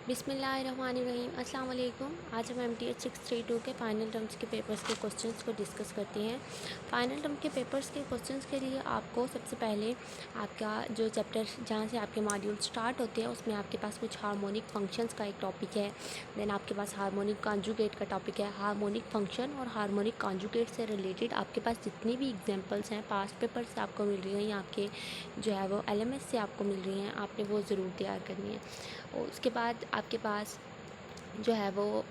बिस्मिल्लाहिर्रहमानिर्रहीम। अस्सलाम वालेकुम। आज हम MTH 632 के फ़ाइनल टर्म्स के पेपर्स के क्वेश्चंस को डिस्कस करते हैं। फ़ाइनल टर्म के पेपर्स के क्वेश्चंस के लिए आपको सबसे पहले आपका जो चैप्टर जहाँ से आपके मॉड्यूल स्टार्ट होते हैं उसमें आपके पास कुछ हार्मोनिक फंक्शंस का एक टॉपिक है। देन आपके पास हार्मोनिक कॉन्जुगेट का टॉपिक है। हार्मोनिक फंक्शन और हार्मोनिक कॉन्जुगेट से रिलेटेड आपके पास जितनी भी एग्जाम्पल्स हैं पास्ट पेपर से आपको मिल रही हैं या आपके जो है वो LMS से आपको मिल रही हैं, आपने वो ज़रूर तैयार करनी है। और उसके बाद आपके पास जो है वो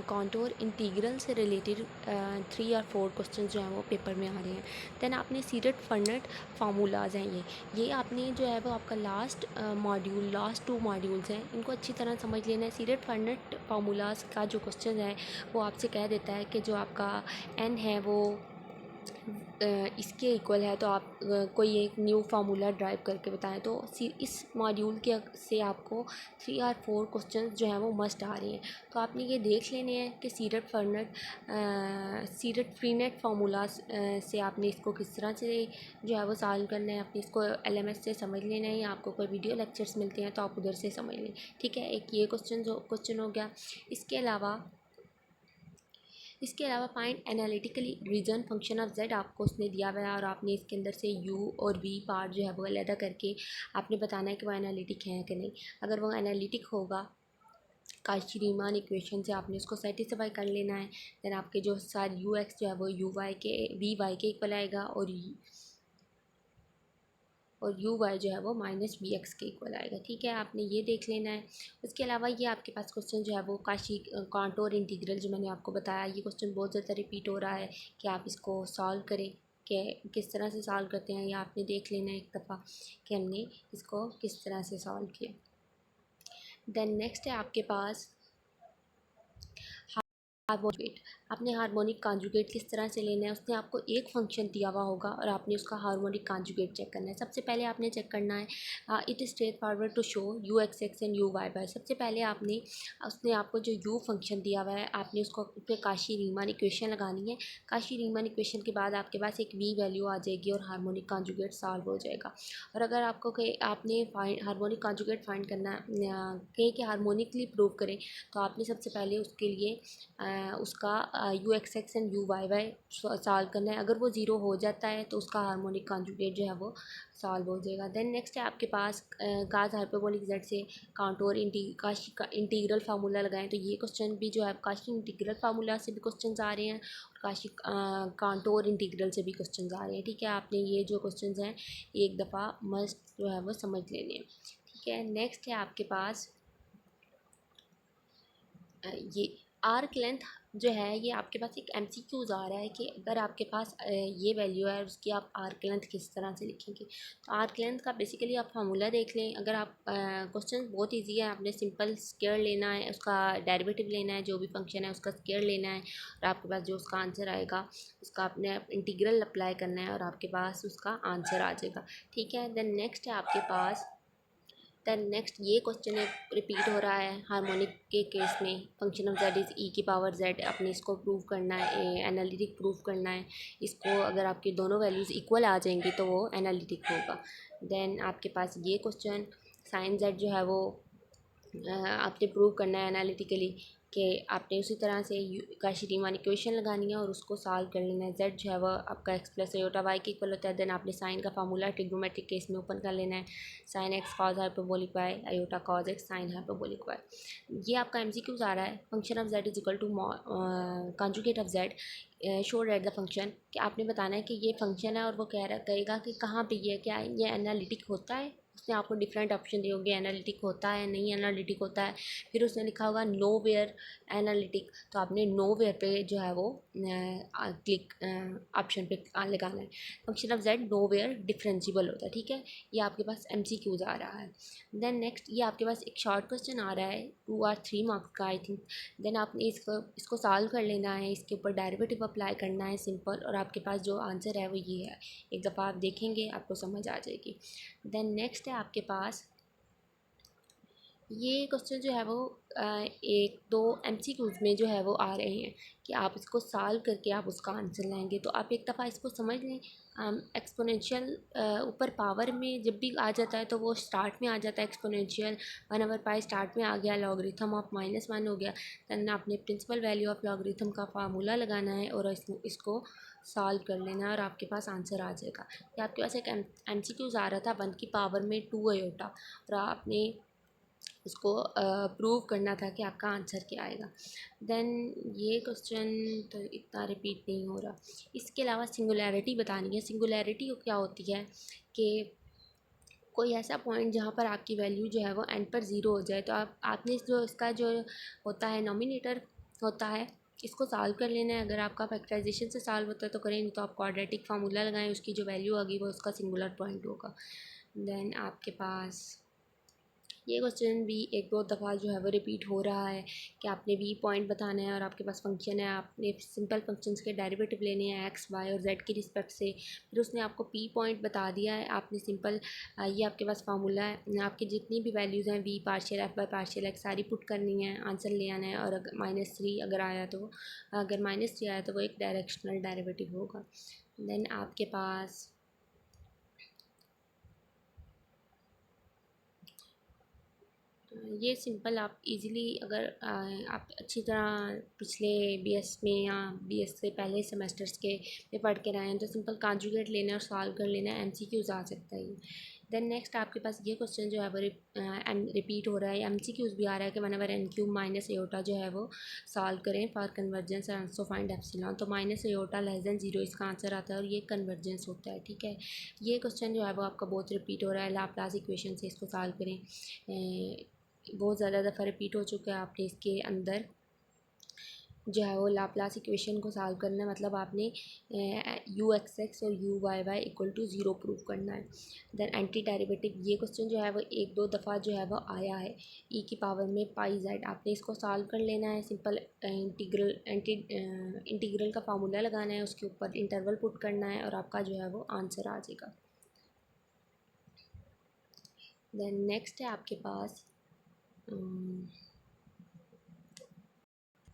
कॉन्टोर इंटीग्रल से रिलेटेड 3 और 4 क्वेश्चन जो हैं वो पेपर में आ रहे हैं। देन आपने सीडेड फर्नेट फार्मूलाज हैं ये आपने जो है वो आपका लास्ट 2 मॉड्यूल्स हैं, इनको अच्छी तरह समझ लेना है। सीडेड फर्नेट फार्मूलाज का जो क्वेश्चन है वो आपसे कह देता है कि जो आपका n है वो इसके इक्वल है, तो आप कोई एक न्यू फार्मूला ड्राइव करके बताएं। तो इस मॉड्यूल के से आपको 3 और 4 क्वेश्चन जो हैं वो मस्ट आ रहे हैं। तो आपने ये देख लेने हैं कि सीडेड फ्रीनेट फार्मूलाज से आपने इसको किस तरह से जो है वो सॉल्व करना है। आपने इसको LMS से समझ लेना है या आपको कोई वीडियो लेक्चर्स मिलते हैं तो आप उधर से समझ लें, ठीक है। एक ये क्वेश्चन हो गया। इसके अलावा find analytically region function of z आपको उसने दिया हुआ है और आपने इसके अंदर से u और v पार्ट जो है वो अलहदा करके आपने बताना है कि वो एनालिटिक है कि नहीं। अगर वो एनालिटिक होगा काशी रीमान इक्वेशन से आपने उसको सेटिस्फाई कर लेना है। देन आपके जो सारे ux जो है वो vy के इक्वल आएगा और यू वाई जो है वो -bx के इक्वल आएगा, ठीक है। आपने ये देख लेना है। उसके अलावा ये आपके पास क्वेश्चन जो है वो काशी कॉन्टोर इंटीग्रल जो मैंने आपको बताया, ये क्वेश्चन बहुत ज़्यादा रिपीट हो रहा है कि आप इसको सॉल्व करें कि किस तरह से सॉल्व करते हैं, या आपने देख लेना है एक दफ़ा कि हमने इसको किस तरह से सॉल्व किया। देन नेक्स्ट है आपके पास हार्मोनिक। आपने हार्मोनिक कॉन्जुगेट किस तरह से लेना है, उसने आपको एक फंक्शन दिया हुआ होगा और आपने उसका हार्मोनिक कॉन्जुगेट चेक करना है। सबसे पहले आपने चेक करना है it is straightforward to show u(x)(x) and u(y)(y)। सबसे पहले उसने आपको जो u फंक्शन दिया हुआ है आपने उसको पे काशी रीमान इक्वेशन लगानी है। काशी रीमान इक्वेशन के बाद आपके पास एक v वैल्यू आ जाएगी और हार्मोनिक कॉन्जुगेट सॉल्व हो जाएगा। और अगर आपको आपने हार्मोनिक कॉन्जुगेट फाइंड करना कहीं कि हार्मोनिकली प्रूव करें तो आपने सबसे पहले उसके लिए उसका u(x)(x) एंड u(y)(y) सॉल्व करना है। अगर वो ज़ीरो हो जाता है तो उसका हार्मोनिक कॉन्जुगेट जो है वो सॉल्व हो जाएगा। देन नेक्स्ट है आपके पास काज हाइपरबोलिक z से कांटोर काशी का इंटीग्रल फार्मूला लगाएं। तो ये क्वेश्चन भी जो है काशी इंटीग्रल फार्मूला से भी क्वेश्चन आ रहे हैं और काशी कांटोर इंटीग्रल से भी क्वेश्चन आ रहे हैं, ठीक है। आपने ये जो क्वेश्चन हैं एक दफ़ा मस्ट जो है वो समझ लेने हैं, ठीक है। नेक्स्ट है आपके पास ये आर्क लेंथ जो है, ये आपके पास एक MCQs आ रहा है कि अगर आपके पास ये वैल्यू है और उसकी आप आर्क लेंथ किस तरह से लिखेंगे। तो आर्क लेंथ का बेसिकली आप फार्मूला देख लें। अगर आप क्वेश्चन बहुत इजी है, आपने सिंपल स्क्वायर लेना है, उसका डेरिवेटिव लेना है, जो भी फंक्शन है उसका स्क्वायर लेना है और आपके पास जो उसका आंसर आएगा उसका आपने इंटीग्रल अप्लाई करना है और आपके पास उसका आंसर आ जाएगा, ठीक है। देन नेक्स्ट है आपके पास ये क्वेश्चन रिपीट हो रहा है हार्मोनिक के केस में। Function of z is e⁻z। अपने इसको प्रूव करना है, एनालिटिक प्रूव करना है। इसको अगर आपकी दोनों वैल्यूज़ इक्वल आ जाएंगी तो वो एनालिटिक होगा। देन आपके पास ये क्वेश्चन साइन z जो है वो आपने प्रूव करना है एनालिटिकली कि आपने उसी तरह से काशी रीमान इक्वेशन लगानी है और उसको सॉल्व कर लेना है। z जो है वह आपका x प्लस आयोटा y के इक्वल होता है। देन आपने साइन का फार्मूला ट्रिग्नोमेट्रिक केस में ओपन कर लेना है। Sine x cos hyperbolic y iota cos x sine hyperbolic y। ये आपका MCQs आ रहा है। Function of z is equal to conjugate of z show that the function, कि आपने बताना है कि ये फंक्शन है और वो कहेगा कि कहाँ पे ये क्या ये एनालिटिक होता है। उसने आपको डिफरेंट ऑप्शन दिए होंगे, एनालिटिक होता है, नहीं एनालिटिक होता है। फिर उसने लिखा होगा नो वेयर एनालिटिक, तो आपने नो वेयर पे जो है वो क्लिक ऑप्शन पे लगाना है। Function of z nowhere differentiable होता है, ठीक है। ये आपके पास MCQs आ रहा है। देन नेक्स्ट ये आपके पास एक शॉर्ट क्वेश्चन आ रहा है 2 और 3 मार्क्स का आई थिंक। देन आपने इसको सॉल्व कर लेना है, इसके ऊपर डेरिवेटिव अप्लाई करना है सिंपल, और आपके पास जो आंसर है वो ये है। एक दफ़ा आप देखेंगे आपको समझ आ जाएगी। देन नेक्स्ट है आपके पास ये क्वेश्चन जो है वो एक दो एमसीक्यूज़ में जो है वो आ रहे हैं कि आप इसको सॉल्व करके आप उसका आंसर लाएंगे। तो आप एक दफ़ा इसको समझ लें। एक्सपोनेंशियल ऊपर पावर में जब भी आ जाता है तो वो स्टार्ट में आ जाता है एक्सपोनेंशियल 1/पाई स्टार्ट में आ गया, लॉगरिथम ऑफ -1 हो गया। दैन आपने प्रिंसिपल वैल्यू ऑफ लॉगरिथम का फार्मूला लगाना है और इसको सॉल्व कर लेना है और आपके पास आंसर आ जाएगा। या आपके पास एक एमसीक्यूज़ आ रहा था 1 की पावर में 2 आयोटा और आपने उसको प्रूव करना था कि आपका आंसर क्या आएगा। देन ये क्वेश्चन तो इतना रिपीट नहीं हो रहा। इसके अलावा सिंगुलैरिटी बतानी है। सिंगुलैरिटी क्या होती है कि कोई ऐसा पॉइंट जहाँ पर आपकी वैल्यू जो है वो एंड पर ज़ीरो हो जाए, तो आपने जो इसका जो होता है नॉमिनेटर होता है, इसको सॉल्व कर लेना है। अगर आपका फैक्टराइजेशन से सॉल्व होता है तो करें, नहीं तो आप क्वाड्रेटिक फार्मूला लगाएं, उसकी जो वैल्यू होगी वो उसका सिंगुलर पॉइंट होगा। देन आपके पास ये क्वेश्चन भी एक दो दफ़ा जो है वो रिपीट हो रहा है कि आपने वी पॉइंट बताना है और आपके पास फंक्शन है, आपने सिंपल फंक्शंस के डेरिवेटिव लेने हैं एक्स वाई और जेड की रिस्पेक्ट से। फिर उसने आपको पी पॉइंट बता दिया है, आपने सिंपल ये आपके पास फार्मूला है, आपकी जितनी भी वैल्यूज़ हैं वी partial f by partial x सारी पुट करनी है, आंसर ले आना है। और अगर -3 अगर आया तो अगर -3 आया तो वो एक डायरेक्शनल डेरिवेटिव होगा। देन आपके पास ये सिंपल आप इजीली अगर आप अच्छी तरह पिछले बीएस में या बीएस से पहले सेमेस्टर्स के में पढ़ के रहे हैं तो सिंपल कॉन्जुगेट लेना और सॉल्व कर लेना, एमसीक्यूज़ आ सकता है ये। देन नेक्स्ट आपके पास ये क्वेश्चन जो है वो रिपीट हो रहा है, एमसीक्यूज़ भी आ रहा है कि 1/n³ माइनस एयोटा जो है वो सॉल्व करें for convergence and also find epsilon. तो माइनस एयोटा >0 इसका आंसर आता है और ये कन्वर्जेंस होता है। ठीक है, ये क्वेश्चन जो है वो आपका बहुत रिपीट हो रहा है, लाप्लास इक्वेशन से इसको सॉल्व करें। बहुत ज़्यादा दफ़ा रिपीट हो चुका है। आपने इसके अंदर जो है वो लाप्लास इक्वेशन को सॉल्व करना है, मतलब आपने यू एक्स एक्स और u y y equal to zero prove करना है। देन एंटी डेरिवेटिव, ये क्वेश्चन जो है वो एक दो दफ़ा जो है वो आया है, ई की पावर में पाई जेड। आपने इसको सॉल्व कर लेना है, सिंपल इंटीग्रल का फार्मूला लगाना है, उसके ऊपर इंटरवल पुट करना है और आपका जो है वो आंसर आ जाएगा। देन नेक्स्ट है आपके पास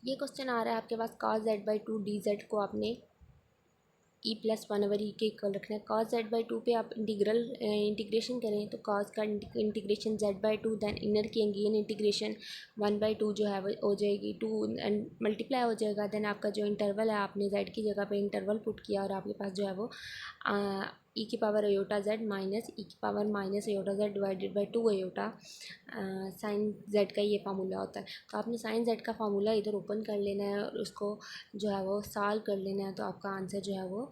ये क्वेश्चन आ रहा है आपके पास cos z/2 dz को आपने e+1/e के इक्वल रखना है। cos z/2 पे आप इंटीग्रेशन करें तो cos का इंटीग्रेशन z/2, दैन इनर की अगेन इंटीग्रेशन 1/2 जो है वो हो जाएगी, 2 मल्टीप्लाई हो जाएगा। दैन आपका जो इंटरवल है आपने z की जगह पे इंटरवल पुट किया और आपके पास जो है वो ई की पावर अयोटा जेड माइनस ई की power minus iota Z divided by 2 aorta sign z का ये फार्मूला होता है। तो आपने साइन जेड का फार्मूला इधर ओपन कर लेना है और उसको जो है वो सॉल्व कर लेना है, तो आपका आंसर जो है वो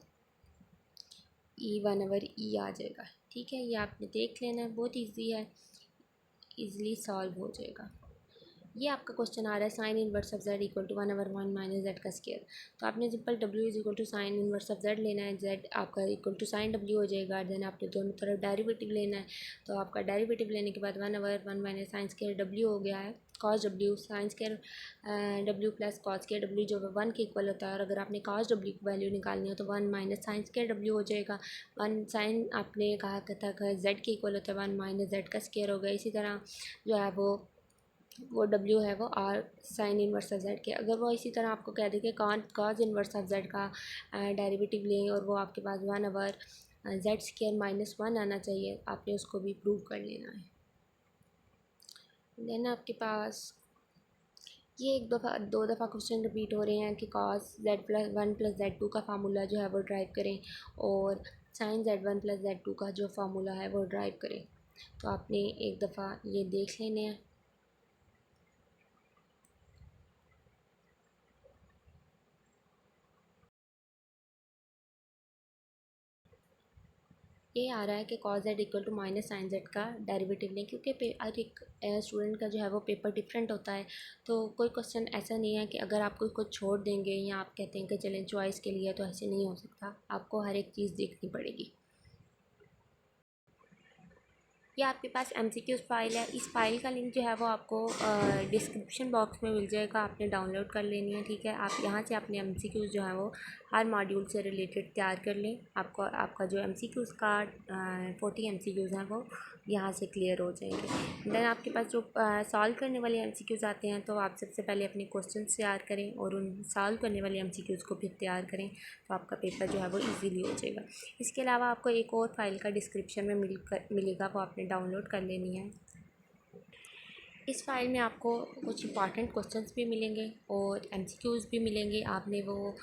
E1/E आ जाएगा। ठीक है, ये आपने देख लेना है, बहुत इजी है, इजीली सॉल्व हो जाएगा। ये आपका क्वेश्चन आ रहा है sine inverse of z equal to 1/1 minus z का स्क्वायर। तो आपने सिंपल डब्ल्यू is equal to sine inverse of z लेना है, जेड आपका इक्वल टू साइन डब्ल्यू हो जाएगा। देन आपने दोनों तरफ डेरिवेटिव लेना है, तो आपका डेरिवेटिव लेने के बाद 1/1 माइनस साइन स्क्वायर डब्ल्यू हो गया है, cos W sine square W plus cos square W जो 1 के इक्वल होता है। और अगर आपने कॉस डब्ल्यू की वैल्यू निकालनी हो तो 1 माइनस साइन स्क्वायर डब्ल्यू हो जाएगा। 1 साइन आपने कहा था जेड के इक्वल होता है, 1 माइनस जेड का स्क्वायर हो गया। इसी तरह जो है वो डब्ल्यू है वो are sine inverse of z के। अगर वो इसी तरह आपको कह दे कि कॉज इनवर्स ऑफ जेड का डेरिवेटिव लें और वो आपके पास 1/z² - 1 आना चाहिए, आपने उसको भी प्रूव कर लेना है। देन आपके पास ये एक दफ़ा दो दफ़ा क्वेश्चन रिपीट हो रहे हैं कि cos z+1 + z2 का फार्मूला जो है वो ड्राइव करें और sin z1 + z2 का जो फार्मूला है वो ड्राइव करें। तो आपने एक दफ़ा ये देख लेने हैं। ये आ रहा है कि cos z equal to minus sine z का डेरिवेटिव लें, क्योंकि हर एक स्टूडेंट का जो है वो पेपर डिफरेंट होता है। तो कोई क्वेश्चन ऐसा नहीं है कि अगर आप कोई को छोड़ देंगे या आप कहते हैं कि चलें चॉइस के लिए, तो ऐसे नहीं हो सकता, आपको हर एक चीज़ देखनी पड़ेगी। ये आपके पास एमसीक्यूज़ फाइल है, इस फाइल का लिंक जो है वो आपको डिस्क्रिप्शन बॉक्स में मिल जाएगा, आपने डाउनलोड कर लेनी है। ठीक है, आप यहाँ से अपने एमसीक्यूज़ जो है वो हर मॉड्यूल से रिलेटेड तैयार कर लें। आपको आपका जो एमसीक्यूज़ का 40 एमसीक्यूज़ हैं वो यहाँ से क्लियर हो जाएंगे। देन आपके पास जो सॉल्व करने वाले एमसीक्यूज़ आते हैं तो आप सबसे पहले अपने क्वेश्चन तैयार करें और उन सॉल्व करने वाले एमसीक्यूज़ को फिर तैयार करें, तो आपका पेपर जो है वो इजीली हो जाएगा। इसके अलावा आपको एक और फाइल का डिस्क्रिप्शन में मिलेगा, वो आपने डाउनलोड कर लेनी है। इस फाइल में आपको कुछ इंपॉर्टेंट क्वेश्चंस भी मिलेंगे और एमसीक्यूज़ भी मिलेंगे। आपने वो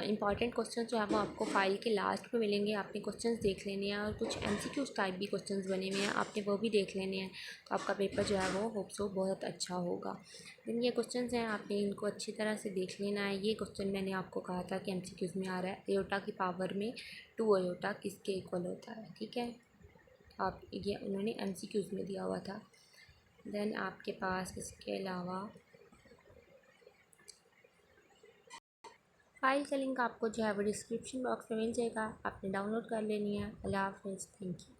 इंपॉर्टेंट क्वेश्चन जो है वो आपको फ़ाइल के लास्ट में मिलेंगे, आपने क्वेश्चंस देख लेने हैं और कुछ एमसीक्यूज़ टाइप भी क्वेश्चंस बने हुए हैं, आपने वो भी देख लेने हैं। तो आपका पेपर जो है वो होप सो बहुत अच्छा होगा। लेकिन ये क्वेश्चंस हैं, आपने इनको अच्छी तरह से देख लेना है। ये क्वेश्चन मैंने आपको कहा था कि एमसीक्यूज़ में आ रहा है, अयोटा की पावर में 2 अयोटा किसके इक्वल होता है, ठीक है। आप ये उन्होंने एमसीक्यूज़ में दिया हुआ था। देन आपके पास इसके अलावा फाइल का लिंक आपको जो है वो डिस्क्रिप्शन बॉक्स में मिल जाएगा, आपने डाउनलोड कर लेनी है। अल्लाह हाफ़िज़, थैंक यू।